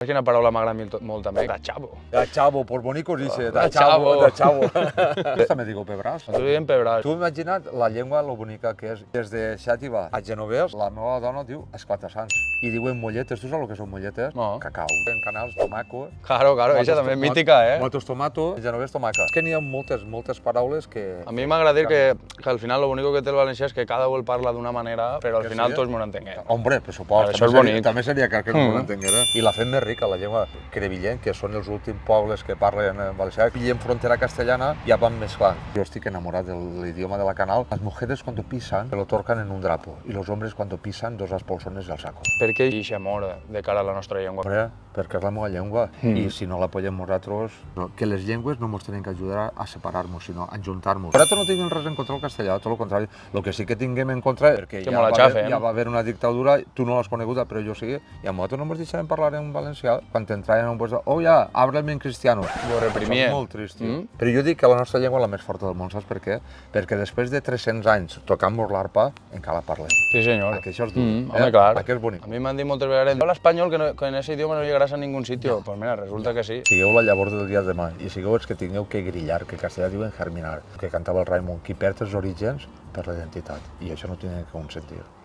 Saps quina paraula m'agrada molt també? Da chavo. Da chavo, por bonico dice, Da chavo. da chavo. També digo pebràs. Tu diem pebràs. Tu imagina't la llengua, lo bonica que és. Des de Xàtiva a Genovès, la meva dona diu esclata-sants. I diuen molletes. Tu saps el que són molletes? No. Cacau. En canals, tomaco. Claro, eixa també és mítica, Motos tomato, en genovès tomaca. És que n'hi ha moltes paraules que... A mi m'agrada dir que al final lo único que té el valencià és que cada un el parla d'una manera, però al Que final sí, tots m'ho entenguem. Hombre, per supost. Això és bonic. També seria que no l'entenguera. I la fem més rica, la llengua crevillent, que són els últims pobles que parlen en valencià. Pillem frontera castellana, ja van mesclant. Jo estic enamorat de l'idioma de la Canal. Las mujeres cuando pisan, se lo torcan en un drapo. Y los hombres cuando pisan, dos espolsones al saco. Per què eixe amor de cara a la nostra llengua? Hombre, perquè és la meva llengua. I si no l'apoyem nosaltres... Que les llengües no ens tenen que ajudar a separar-nos, sinó a juntar-nos. Nosaltres no tinguem res en contra del castellà, tot el contrari. El que sí que tinguem en contra, perquè Que molt la xafen. ja va haver una dictadura, tu no l'has coneguda, però jo sí, i a nosaltres no ens deixaven parlar en valencià. Quan entraven en un lloc, oh ja, háblame en cristiano. Ho reprimien. És molt trist, tio. Però jo dic que la nostra llengua és la més forta del món, saps per què? Perquè després de 300 anys tocant-nos l'arpa, encara parlem. Sí, senyor. Que això és dur. Home, clar. Que és bonic. A mi m'han dit moltes vegades, habla espanyol, que en ese idioma no llegaràs a ningún sitio. Pues mira, resulta que sí. Sigueu la llavor del dia de demà i sigueu els que tingueu que grillar, que en castellà diuen germinar, que cantava el Raimon, qui perd els orígens per la identitat, i això no té que un sentit.